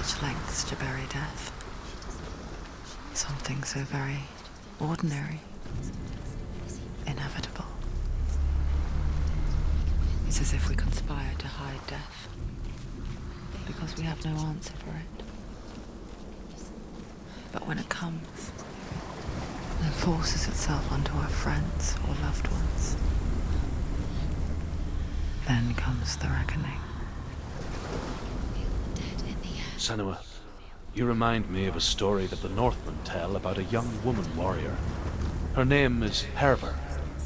such lengths to bury death. Something so very ordinary, inevitable. It's as if we conspire to hide death, because we have no answer for it. But when it comes, and forces itself onto our friends or loved ones, then comes the reckoning. Senua, you remind me of a story that the Northmen tell about a young woman warrior. Her name is Herver,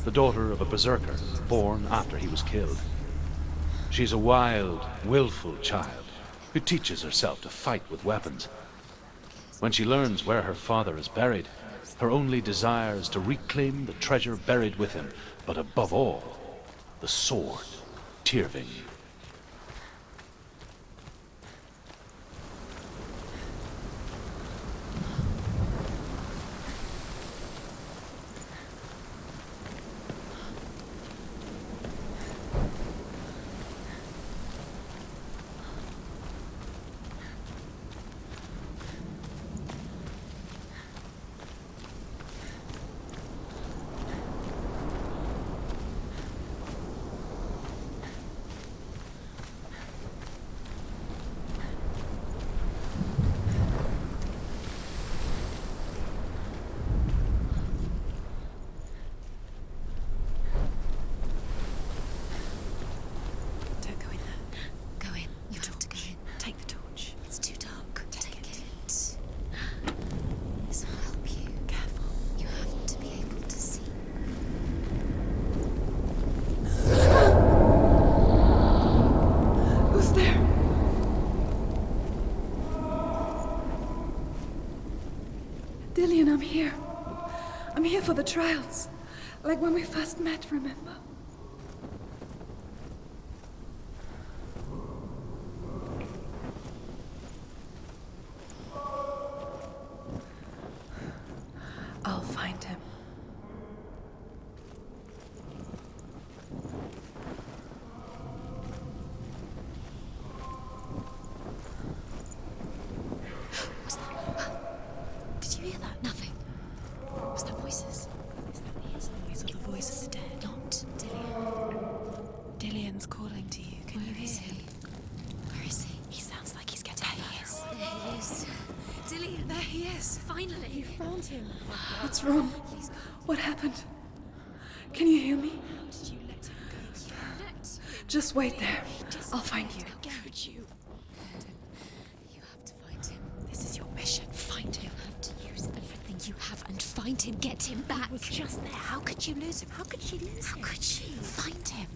the daughter of a berserker born after he was killed. She's a wild, willful child who teaches herself to fight with weapons. When she learns where her father is buried, her only desire is to reclaim the treasure buried with him, but above all, the sword, Tyrving. Dillian, I'm here. I'm here for the trials. Like when we first met, remember? I'll find him. What's that? Did you hear that? Nothing. Was that voices? Is that the noise or the voice of the dead? Not Dillian. Dillian's calling to you. Can you hear him? Where is he? He sounds like he's getting further. There he is. Dillian, there he is. Finally. You found him. What's wrong? What happened? Can you hear me? How did you let him go? You let him. Just wait there. I'll find you. How could you? You have to find him. This is your mission. Find him. You have to use everything you have and find him. Get him back. He was just there. How could you lose him? How could she lose How him? could she? Find him.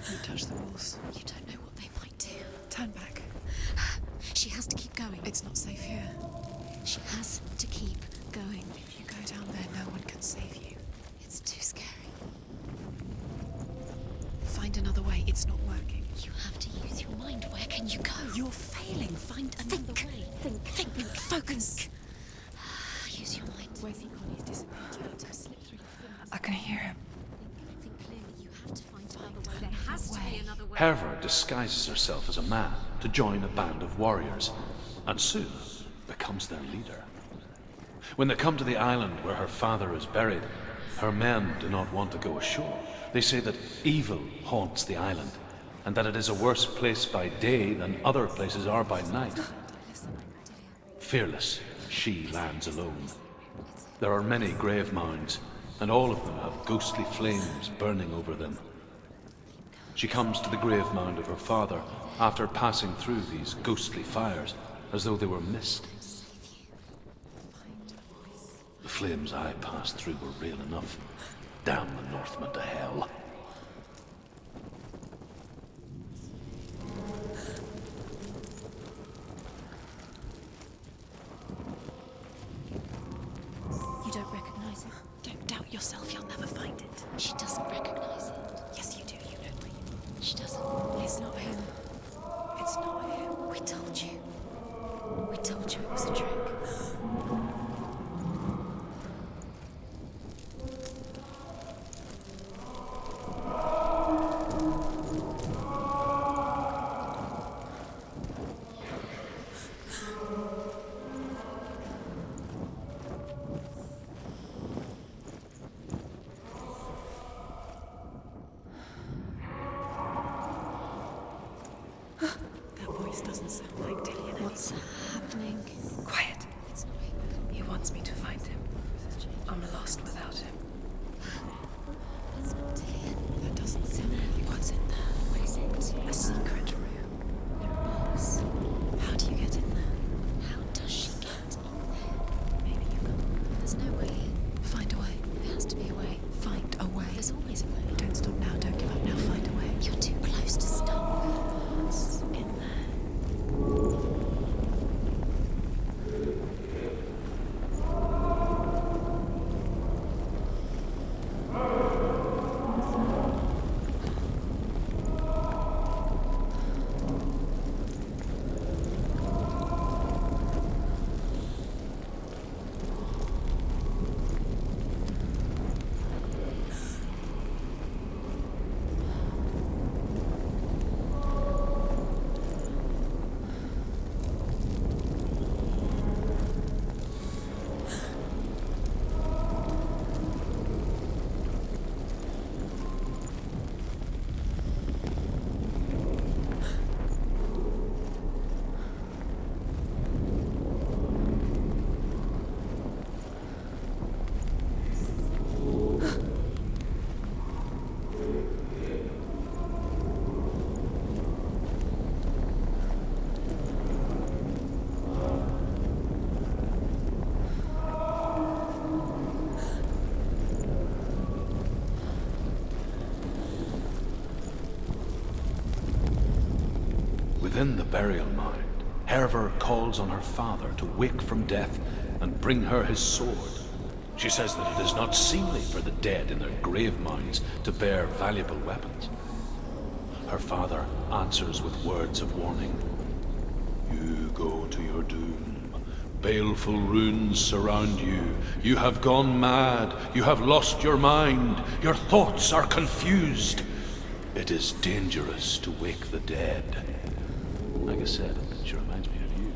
Don't touch the walls. You don't know what they might do. Turn back. She has to keep going. It's not safe here. She has to keep going. If you go down there, no one can save you. It's too scary. Find another way. It's not working. You have to use your mind. Where can you go? You're failing. Find another way. Think. Focus. Use your mind. Where's he gone? He's disappeared. You have to slip through your fingers. I can hear him. Think clearly. You have to find another way. There has to be another way. Herver disguises herself as a man to join a band of warriors, and soon becomes their leader. When they come to the island where her father is buried, her men do not want to go ashore. They say that evil haunts the island, and that it is a worse place by day than other places are by night. Fearless, she lands alone. There are many grave mounds, and all of them have ghostly flames burning over them. She comes to the grave mound of her father after passing through these ghostly fires, as though they were mist. The flames I passed through were real enough. Damn the Northmen to hell. yourself, you'll never find it. She doesn't recognize it. Yes, you do. You know me. She doesn't. It's not him. It's not him. We told you. We told you it was a trick. That voice doesn't sound like Dillian. What's happening? Quiet. It's not him. He wants me to find him. I'm lost without him. It's not Dillian. That doesn't sound like what's in there. What is it? A secret room. There are bars. How do you get in there? How does she get in there? Maybe you can There's no way in. find a way. There has to be a way. Find a way. There's always a way. Don't stop now. Don't give up now. Find a way. You're too close to stop. What's in there? Within the burial mound, Herver calls on her father to wake from death and bring her his sword. She says that it is not seemly for the dead in their grave mounds to bear valuable weapons. Her father answers with words of warning. You go to your doom. Baleful runes surround you. You have gone mad. You have lost your mind. Your thoughts are confused. It is dangerous to wake the dead. Like I said, she reminds me of you.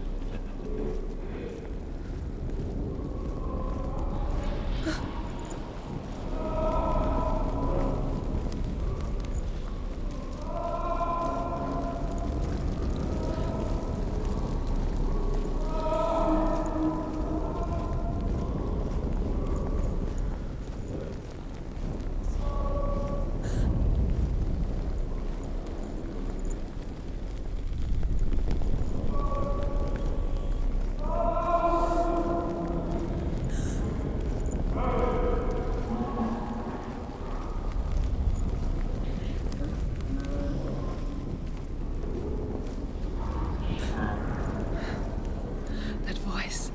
That voice.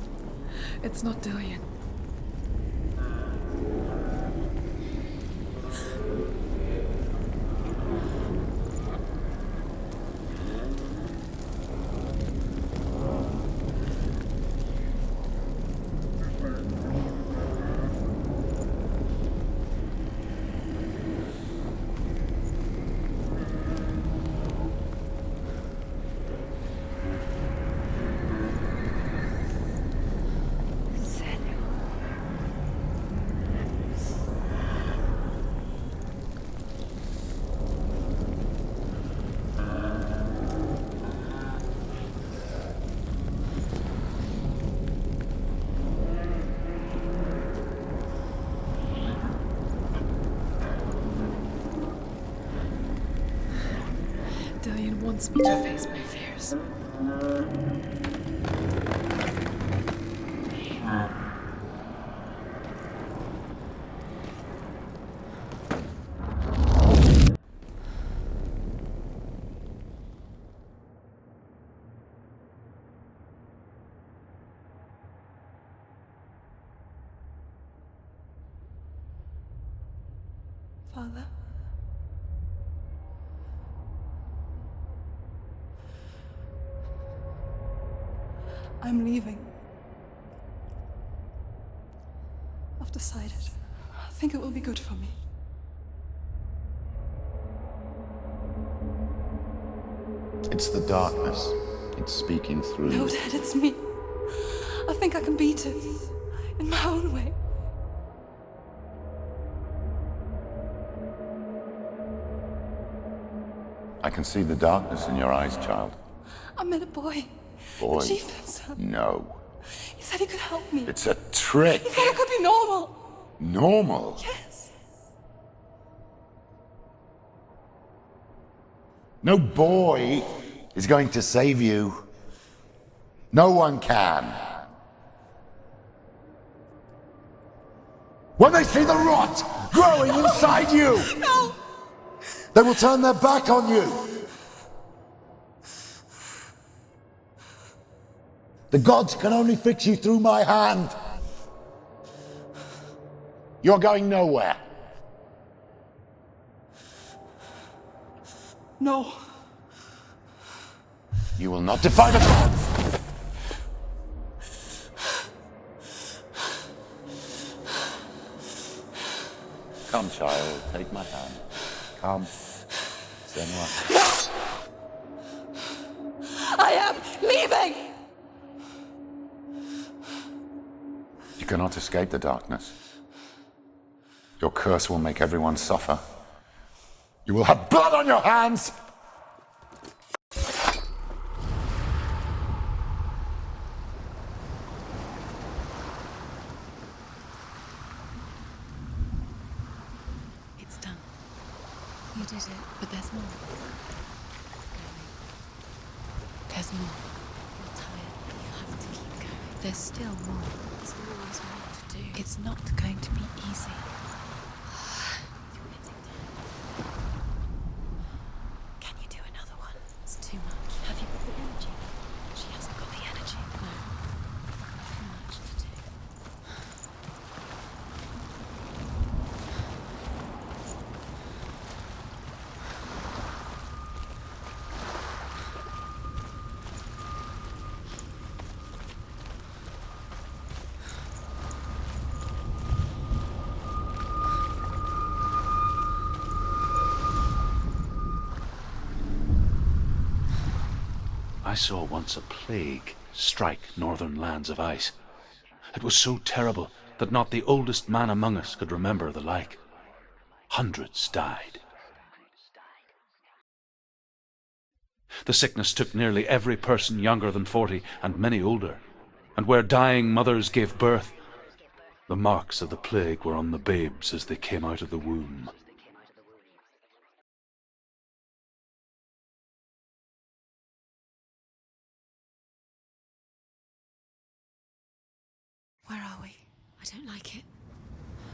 It's not Dillian. Dillian wants me to face my fears. Father. I'm leaving. I've decided. I think it will be good for me. It's the darkness. It's speaking through No, you. Dad, it's me. I think I can beat it. In my own way. I can see the darkness in your eyes, child. I met a boy. Boy. The chieftain's son. No. He said he could help me. It's a trick. He said I could be normal. Normal. Yes. No boy is going to save you. No one can. When they see the rot growing inside you, No! they will turn their back on you. The gods can only fix you through my hand. You're going nowhere. No. You will not defy the gods. Come, child, take my hand. Come. Senua. I am leaving! You cannot escape the darkness. Your curse will make everyone suffer. You will have blood on your hands! It's done. You did it, but there's more. There's more. You're tired, but you have to keep going. There's still more. There's always more to do. It's not going to be easy. Can you do another one? It's too much. Have you got the energy? She hasn't got the energy. No. Too much to do. I saw once a plague strike northern lands of ice. It was so terrible that not the oldest man among us could remember the like. Hundreds died. The sickness took nearly every person younger than 40 and many older. And where dying mothers gave birth, the marks of the plague were on the babes as they came out of the womb. Where are we? I don't like it.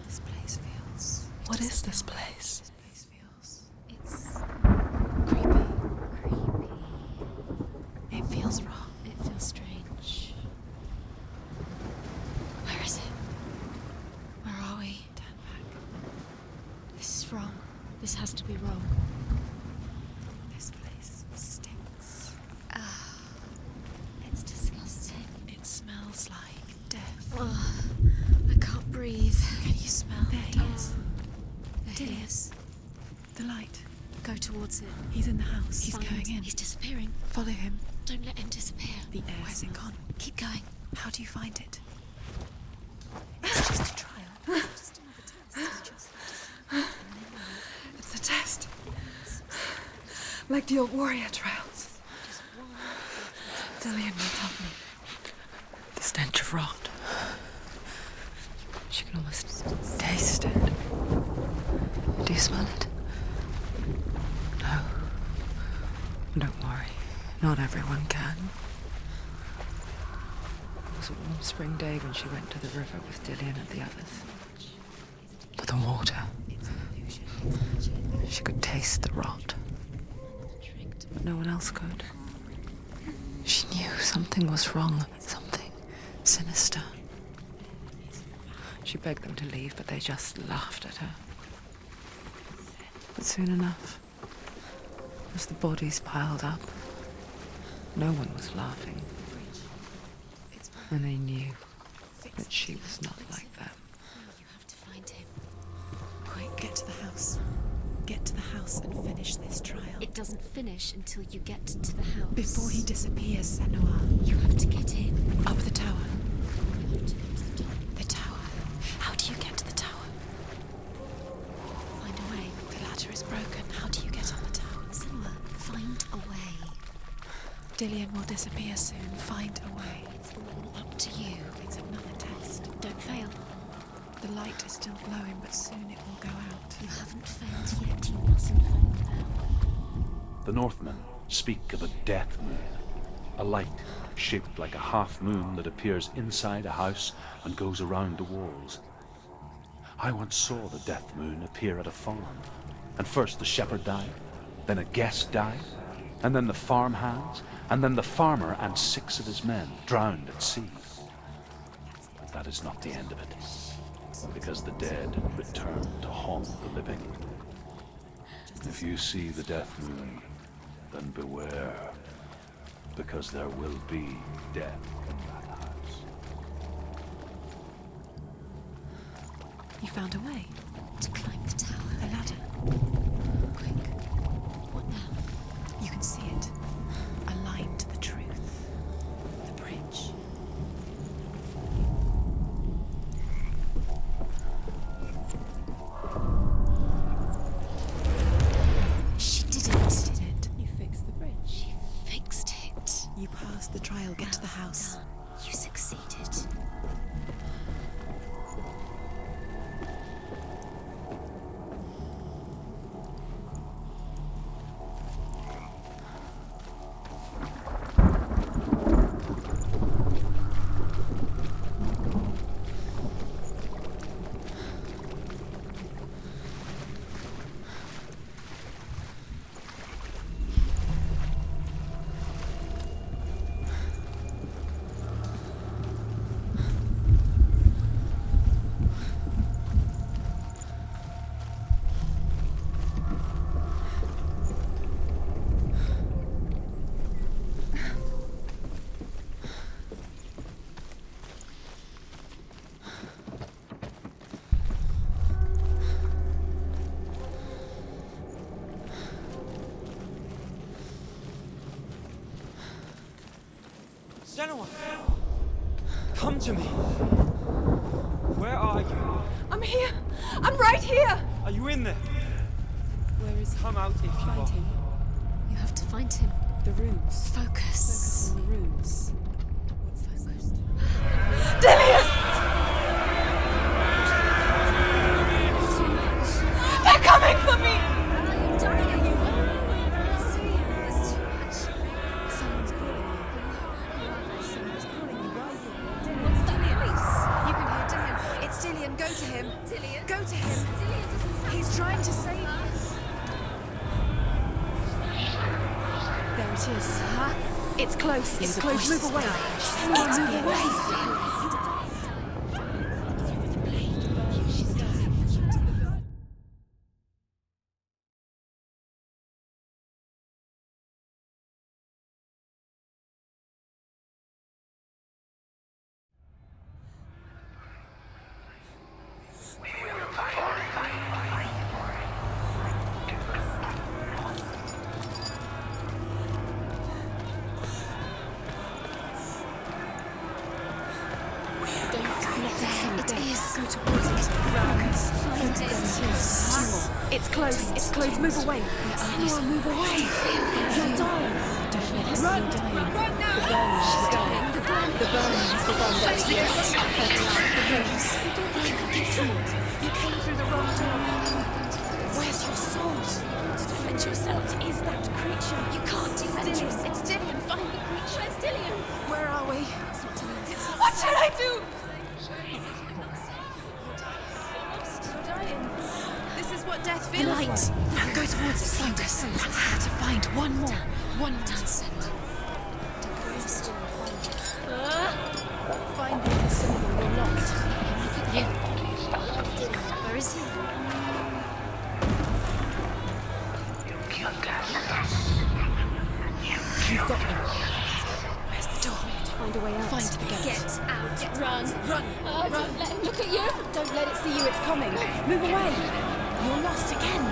This place feels... What is this place? This place feels... It's... creepy. Creepy. It feels wrong. It feels strange. Where is it? Where are we? Turn back. This is wrong. This has to be wrong. This place stinks. Ah. It's disgusting. It smells like death. Oh, I can't breathe. Can you smell? There he is. There he is. The light. Go towards it. He's in the house. He's Find- going in. He's disappearing. Follow him. Don't let him disappear. The air. Where's it gone? Keep going. How do you find it? It's just a trial. It's just another test. Just like It's a test. Like the old warrior trials. Dillian will help me. The stench of rot. She can almost taste it. Do you smell it? No. Don't worry. Not everyone can. It was a warm spring day when she went to the river with Dillian and the others. But the water. She could taste the rot. But no one else could. She knew something was wrong. Something sinister. She begged them to leave, but they just laughed at her. But soon enough, as the bodies piled up, no one was laughing. And they knew that she was not like them. You have to find him. Quick, get to the house. Get to the house and finish this trial. It doesn't finish until you get to the house. Before he disappears, Senua. You have to get in. Up the tower. You have to get to the top. The tower. How do you get to the tower? Find a way. The ladder is broken. How do you get on the tower? Senua, find a way. Dillian will disappear soon. Find a way. It's all up to you. It's another test. Don't fail. The light is still glowing, but soon it will go out. You haven't failed yet. You mustn't fail now. The Northmen speak of a death moon, a light shaped like a half moon that appears inside a house and goes around the walls. I once saw the death moon appear at a farm, and first the shepherd died, then a guest died, and then the farmhands, and then the farmer and 6 of his men drowned at sea. But that is not the end of it, because the dead return to haunt the living. If you see the death moon, then beware, because there will be death in that house. You found a way. To climb the tower. The ladder. Quick. What now? You can see it. A line to the truth. The bridge. She did it. Did it? You fixed the bridge. She fixed it. You passed the trial. Get to the house. Done. You succeeded. Senua! Come to me! Where are you? I'm here! I'm right here! Are you in there? Where is he? Come out if you Find are. him. You have to find him. The runes. Focus. On the runes. Focused. It's too much. They're coming for me! Are you dying? I see. It's too much. Someone's calling you. Someone's calling you. What's that? Dillian. You can hear Dillian. It's Dillian. Go to him. Dillian. Go to him. Dillian doesn't sound He's trying to save you. There it is. Huh? It's close. It's close. Move away. It's Move away. It is. Go towards it. Focus. Find it. It's close. It's close. Move away. Senua, move away. You're dying. Don't let us run. Run now. The burn is dying. The burn is the one that's yes. The runes. You can get through it. You came through the wrong door. Where's your sword? To defend yourself. What is that creature? You can't defend yourself. It's Dillian. Find the creature. Where's Dillian? Where are we? What should I do? This is what death feels light. like. Go towards it. Focus. How to find one more. One more. Find the symbol. You're locked. You. Where is he? You've got them. Where's the door? To find a way out. Find the gate. Get out. Run. Run. Don't let him look at you. Don't let it see you. It's coming. Move away. You're lost again.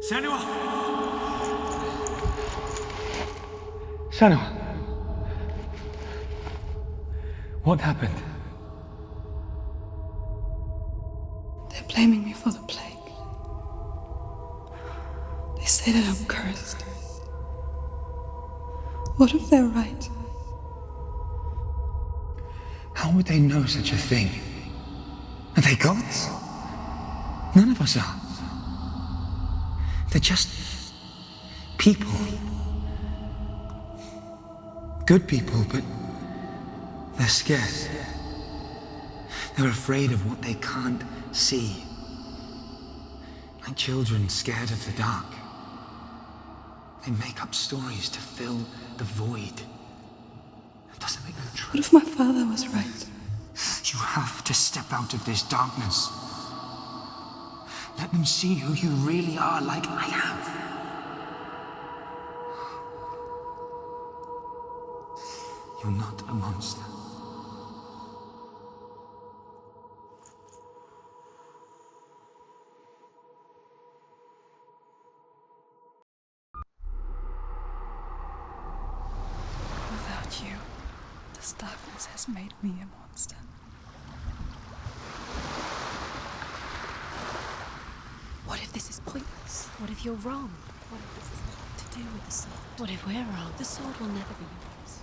Senua! Senua! What happened? They're blaming me for the plague. They say that I'm cursed. What if they're right? How would they know such a thing? Are they gods? None of us are. They're just people. Good people, but they're scared. They're afraid of what they can't see. Like children scared of the dark. They make up stories to fill the void. That doesn't make them true. What if my father was right? You have to step out of this darkness. Let them see who you really are, like I have. You're not a monster. Without you, this darkness has made me a monster. What if this is pointless? What if you're wrong? What if this is nothing to do with the sword? What if we're wrong? The sword will never be yours.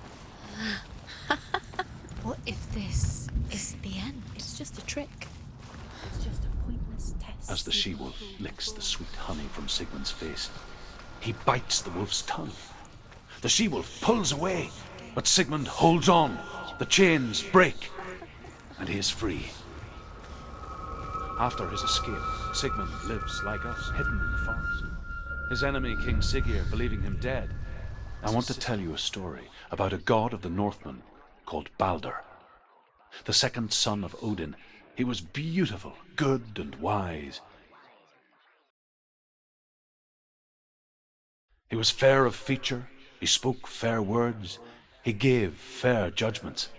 What if this is the end? It's just a trick. It's just a pointless test. As the she-wolf licks the sweet honey from Sigmund's face, he bites the wolf's tongue. The she-wolf pulls away, but Sigmund holds on. The chains break, and he is free. After his escape, Sigmund lives like us, hidden in the forest. His enemy, King Siggeir, believing him dead. I want to tell you a story about a god of the Northmen called Balder. The second son of Odin, he was beautiful, good and wise. He was fair of feature, he spoke fair words, he gave fair judgments.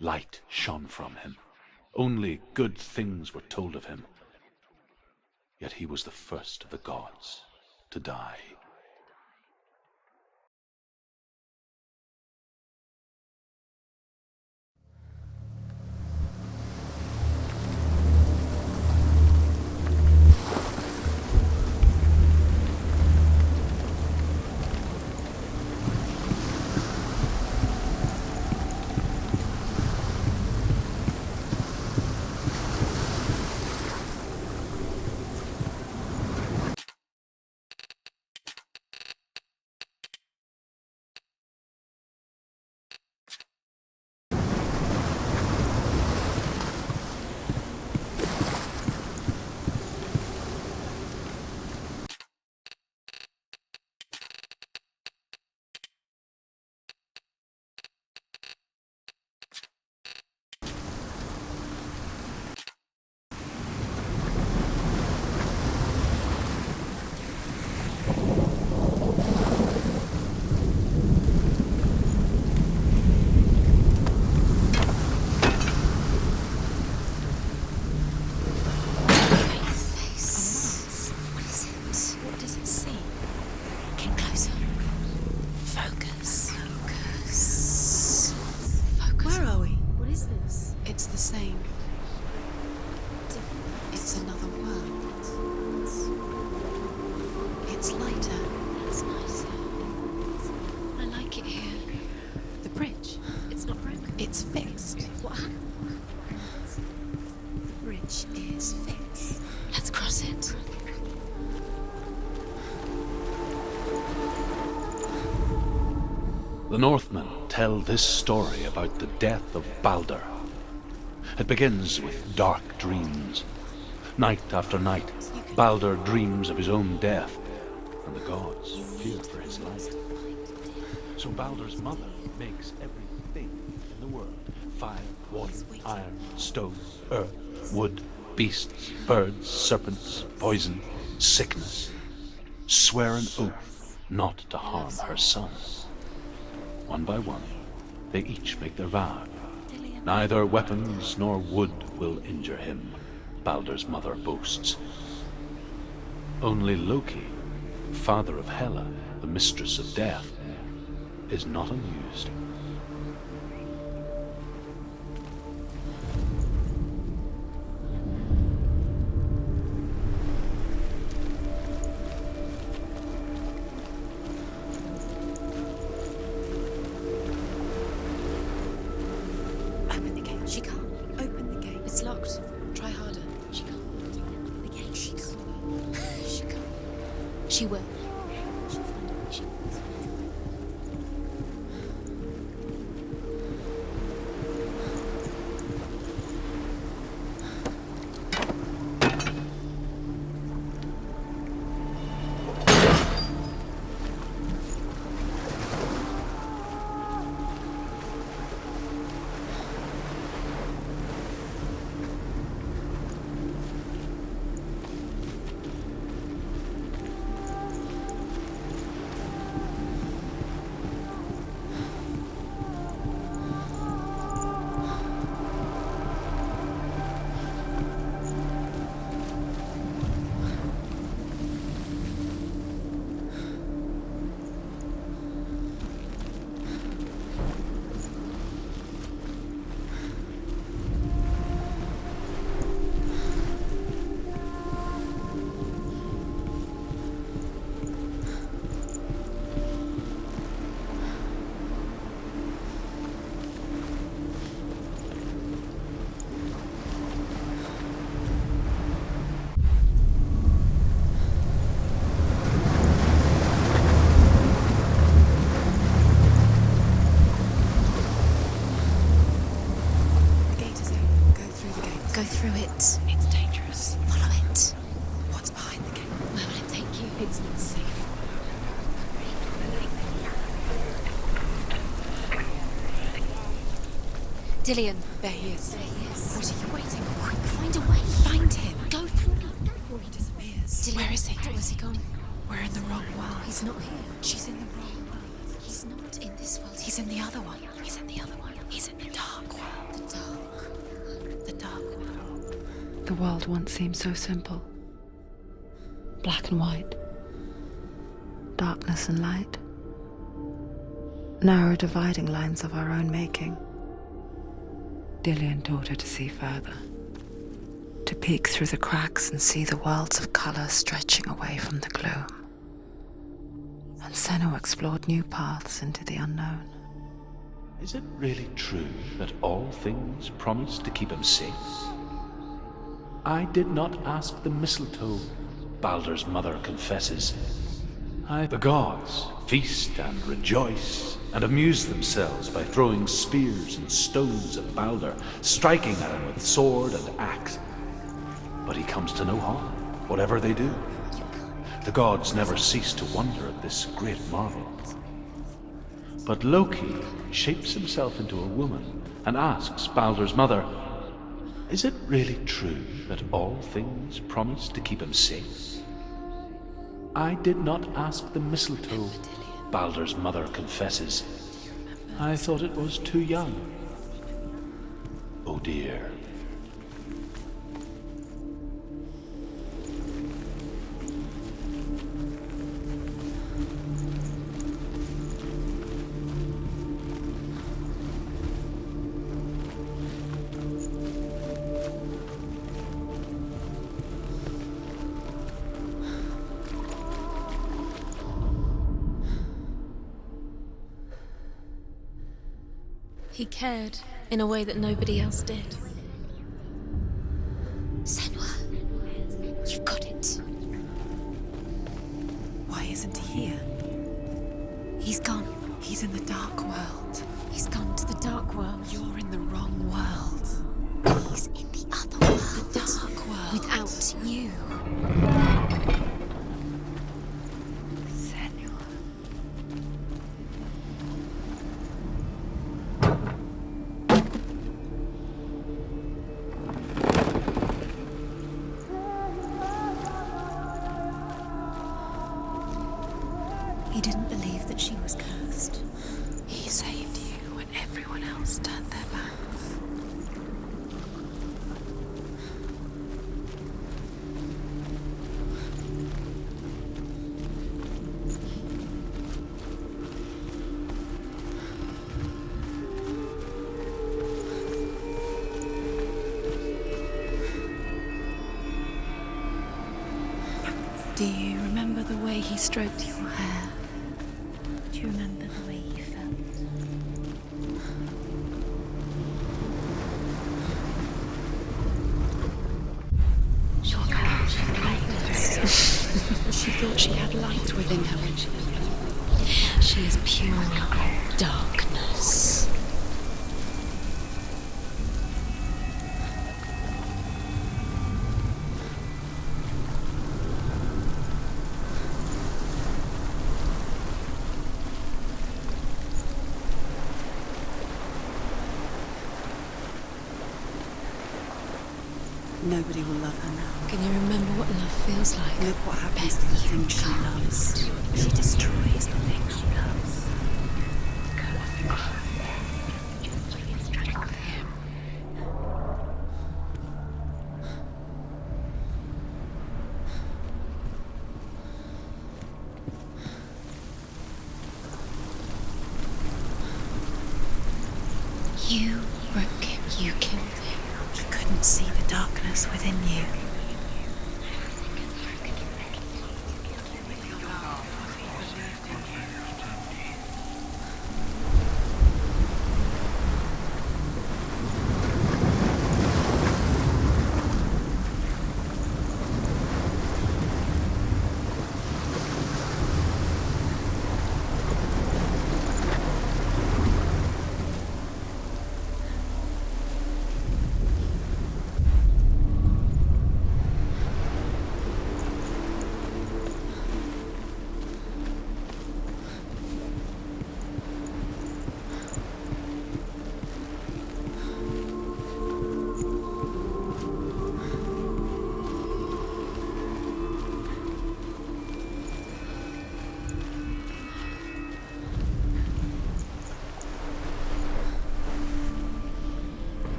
Light shone from him. Only good things were told of him. Yet he was the first of the gods to die. It's the same. It's another world. It's lighter. It's nicer. I like it here. The bridge, It's not broken. it's fixed. What happened? The Northmen tell this story about the death of Baldur. It begins with dark dreams. Night after night, Baldur dreams of his own death, and the gods fear for his life. So Baldur's mother makes everything in the world: fire, water, iron, stone, earth, wood, beasts, birds, serpents, poison, sickness. Swear an oath not to harm her son. One by one, they each make their vow. Neither weapons nor wood will injure him, Baldur's mother boasts. Only Loki, father of Hela, the mistress of death, is not amused. Open the gate. She can't. Open the gate. It's locked. Try harder. She can't. Open the gate. She can't. She can't. She will. She'll find a way. She will. Go through it. It's dangerous. Follow it. What's behind the gate? Where will it take you? It's not safe. Dillion. There he is. There he is. What are you waiting for? Quick, find a way. Find him. Go through before he disappears. Dillion. Where is he? Where's he gone? We're in the wrong world. He's not here. She's in the wrong world. He's not in this world. He's in the other one. He's in the other one. He's in the dark world. The dark. The dark world. The world once seemed so simple. Black and white. Darkness and light. Narrow dividing lines of our own making. Dillion taught her to see further. To peek through the cracks and see the worlds of color stretching away from the gloom. And Senua explored new paths into the unknown. Is it really true that all things promise to keep him safe? I did not ask the mistletoe, Baldur's mother confesses. The gods feast and rejoice and amuse themselves by throwing spears and stones at Baldur, striking at him with sword and axe. But he comes to no harm, whatever they do. The gods never cease to wonder at this great marvel. But Loki shapes himself into a woman and asks Baldur's mother, is it really true that all things promise to keep him safe? I did not ask the mistletoe, Baldur's mother confesses. I thought it was too young. Oh dear. He cared in a way that nobody else did. Senua, you've got it. Why isn't he here? He's gone. He's in the dark world. He's gone to the dark world. You're in the wrong world. He's in the other world. The dark world. Without you. Senua. He didn't believe that she was cursed. He saved you when everyone else turned their backs. Do you remember the way he stroked your hair? Do you remember the way you felt? She thought she had light within her when she was young. She is pure darkness. Nobody will love her now. Can you remember what love feels like? Look what happens to the thing she loves. She destroys the thing she loves. You broke him. You killed him. You couldn't see the darkness within you.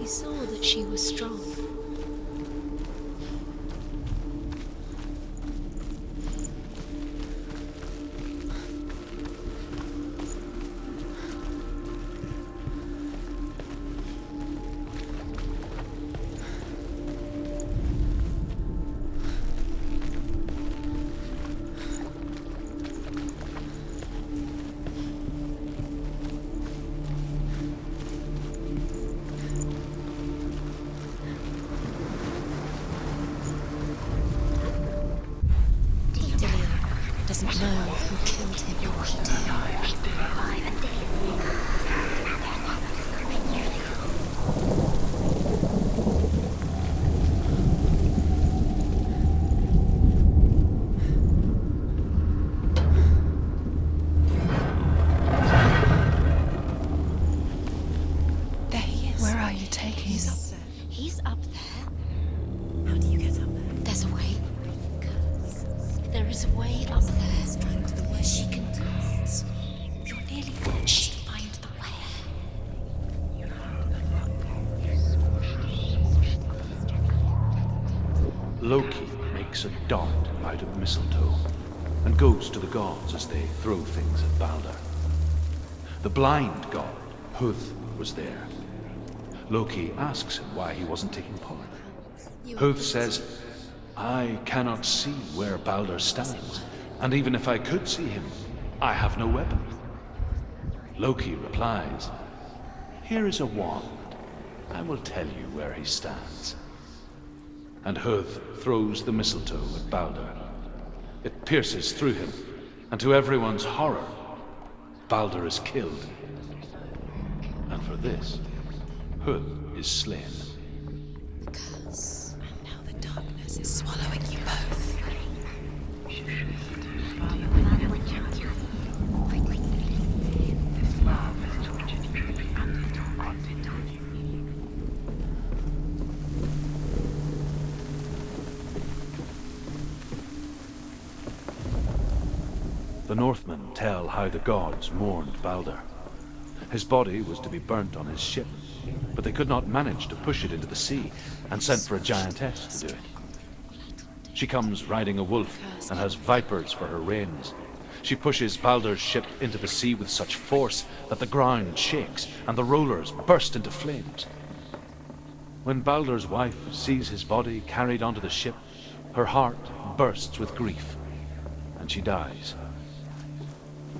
He saw that she was strong. Doesn't know who killed him, but we There he is. Where are you taking He's him? up there. He's up there. How do you get up there? There's a way. There is a way up there. Where she can dance. You're nearly there. Just find the way. Loki makes a dart out of mistletoe and goes to the gods as they throw things at Balder. The blind god, Huth, was there. Loki asks him why he wasn't taking part. Huth says, I cannot see where Baldur stands, and even if I could see him, I have no weapon. Loki replies, "Here is a wand. I will tell you where he stands." And Huth throws the mistletoe at Baldur. It pierces through him, and to everyone's horror, Baldur is killed. And for this, Huth is slain. Curse. And now the darkness is swallowing you both. The Northmen tell how the gods mourned Baldur. His body was to be burnt on his ship, but they could not manage to push it into the sea, and sent for a giantess to do it. She comes riding a wolf and has vipers for her reins. She pushes Baldur's ship into the sea with such force that the ground shakes and the rollers burst into flames. When Baldur's wife sees his body carried onto the ship, her heart bursts with grief, and she dies.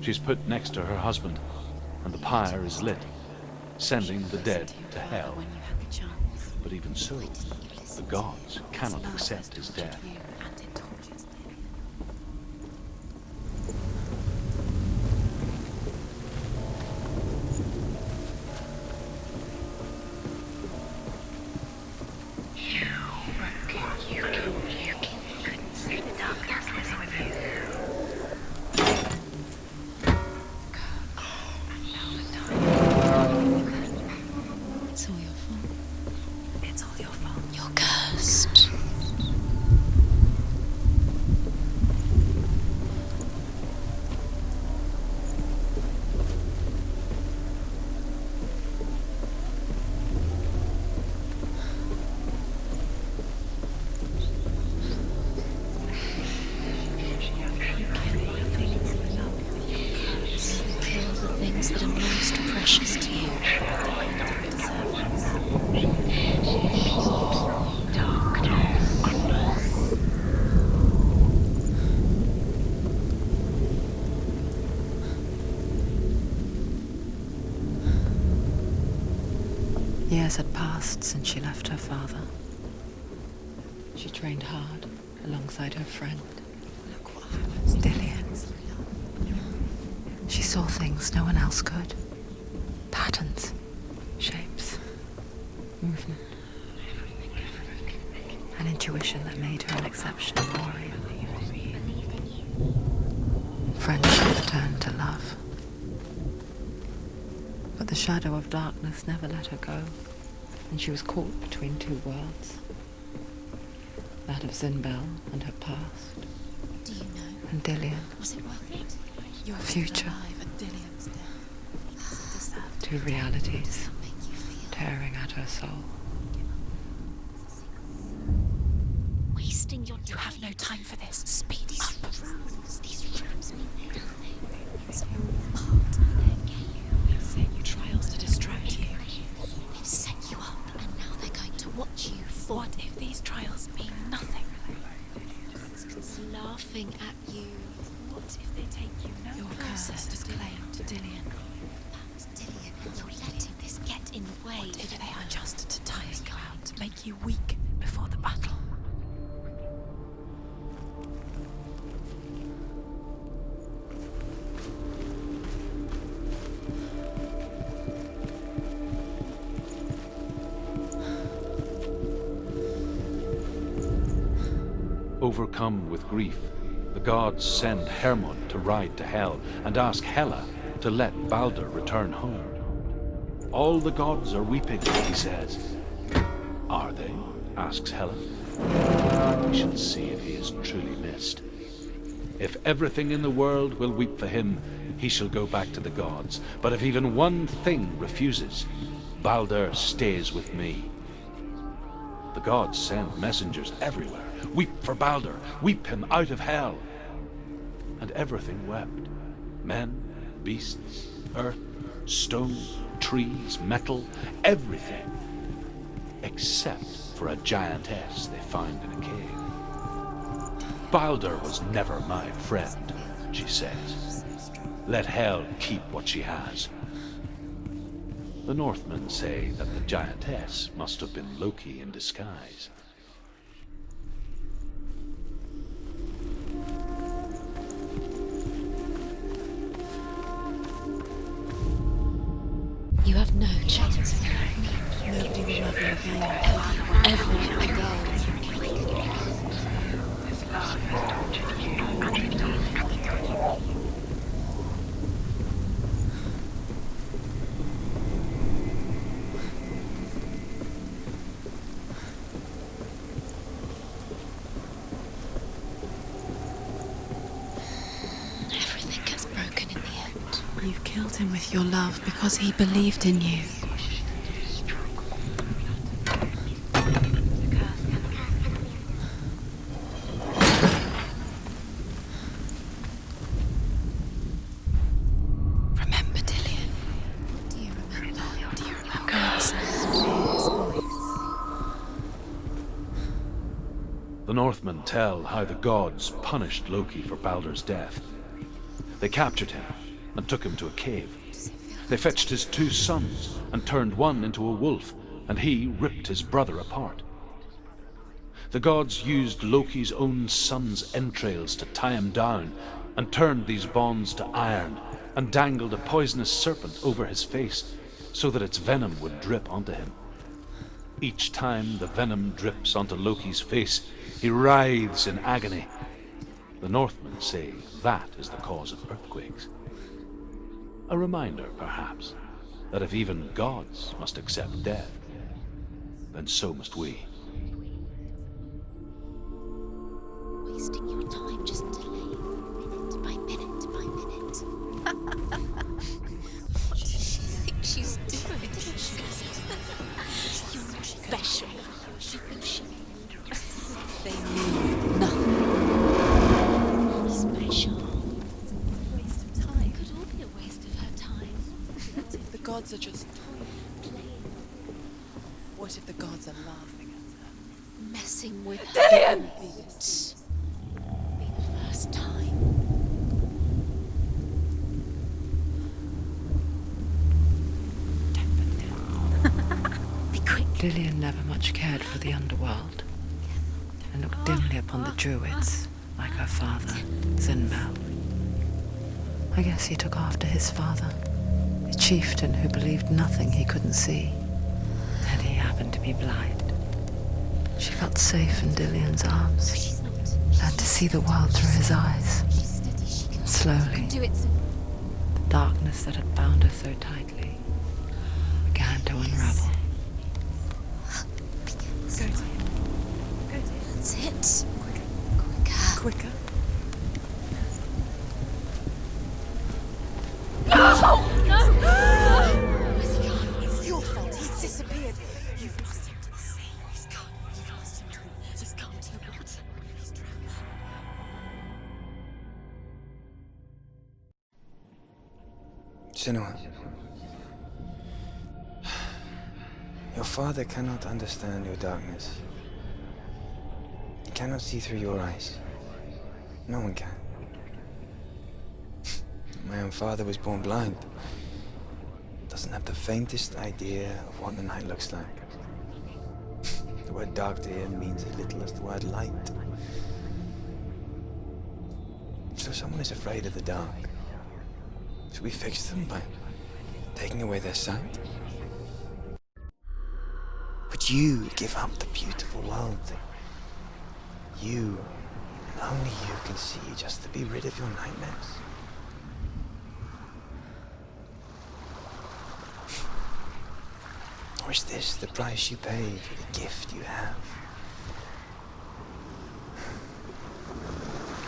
She's put next to her husband, and the pyre is lit, sending the dead to hell. But even so, the gods cannot accept his death. It's all your fault. It's all your fault. You're cursed. Kill the things that are most precious to you. Years had passed since she left her father. She trained hard alongside her friend, Look what happens. Dillian. She saw things no one else could. Patterns, shapes, movement. An intuition that made her an exceptional warrior. Friendship turned to love. But the shadow of darkness never let her go, and she was caught between two worlds. That of Zinbel and her past, Do you know? and Dillian, Was it worth it? You're Future. still alive and Dillian's dead. Does it deserve to two realities make you feel? tearing at her soul. Wasting your time. You have no time for this. Speed up. These rooms mean nothing. It's all part of their game. They've set you trials to distract you. They've set you up, and now they're going to watch you fall. What if these trials mean nothing? Laughing at you. What if they take you nowhere? Your curse has claimed Dillian. About Dillian, and you're letting this get in the way. What if they are just to tire you out, to make you weak before the battle? Overcome with grief, the gods send Hermod to ride to Hell and ask Hela to let Baldur return home. All the gods are weeping, he says. Are they? Asks Hela. We shall see if he is truly missed. If everything in the world will weep for him, he shall go back to the gods. But if even one thing refuses, Baldur stays with me. The gods send messengers everywhere. Weep for Baldur, weep him out of hell. And everything wept. Men, beasts, earth, stone, trees, metal, everything. Except for a giantess they found in a cave. Baldur was never my friend, she says. Let Hel keep what she has. The Northmen say that the giantess must have been Loki in disguise. You have no chance for me. Nobody will love you again. Ever again. Everything gets broken in the end. You've killed him with your love because he believed in you. Remember, Dillion. Do you remember? Do you remember the sound of his voice? The Northmen tell how the gods punished Loki for Baldur's death. They captured him and took him to a cave. They fetched his 2 sons and turned one into a wolf, and he ripped his brother apart. The gods used Loki's own son's entrails to tie him down and turned these bonds to iron and dangled a poisonous serpent over his face so that its venom would drip onto him. Each time the venom drips onto Loki's face, he writhes in agony. The Northmen say that is the cause of earthquakes. A reminder, perhaps, that if even gods must accept death, then so must we. Wasting your time just delaying minute by minute by minute. What does she think she's doing? You're special. She thinks she They knew nothing. special. Waste of time. It could all be a waste of her time. The gods are just playing. What if the gods are laughing at her? Messing with her. Be the first time. Be quick. Dillion never much cared for the underworld and looked dimly upon the druids, like her father, Zinbel. I guess he took after his father, a chieftain who believed nothing he couldn't see, and he happened to be blind. She felt safe in Dillion's arms, She's not. learned to see the world through his eyes. She's steady. She can Slowly, do it. the darkness that had bound her so tightly began to unravel. Go to him. Go to him. That's it. Quicker. Quicker. Where's he gone? It's your fault. He's disappeared. You've lost him to the sea. He's gone. You've lost him to the... He's gone to the water. He's drowned. Senua. Your father cannot understand your darkness. He cannot see through your eyes. No one can. My own father was born blind. Doesn't have the faintest idea of what the night looks like. The word dark to him means as little as the word light. So if someone is afraid of the dark, should we fix them by taking away their sight? Would you give up the beautiful world that you, and only you, can see just to be rid of your nightmares? Or is this the price you pay for the gift you have?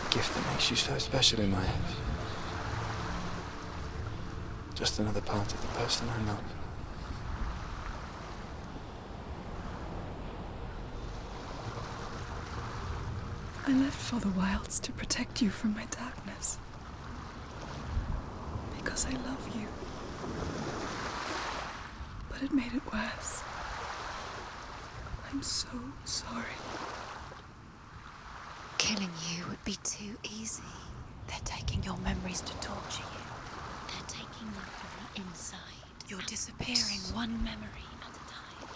A gift that makes you so special in my eyes. Just another part of the person I love. I left for the wilds to protect you from my darkness. Because I love you. But it made it worse. I'm so sorry. Killing you would be too easy. They're taking your memories to torture you. They're taking them from the inside. You're disappearing one memory at a time.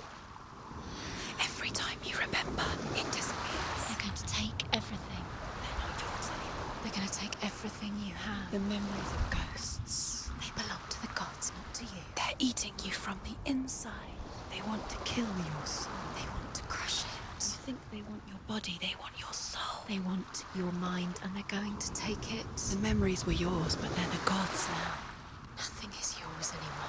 Every time you remember, it disappears. They're going to take everything. They're not yours anymore. They're going to take everything you have. The memories of ghosts. They belong to the gods, not to you. They're eating you from the inside. They want to kill your soul. They want to crush it. You think they want your body, they want your soul. They want your mind, and they're going to take it. The memories were yours, but they're the gods now. Nothing is yours anymore.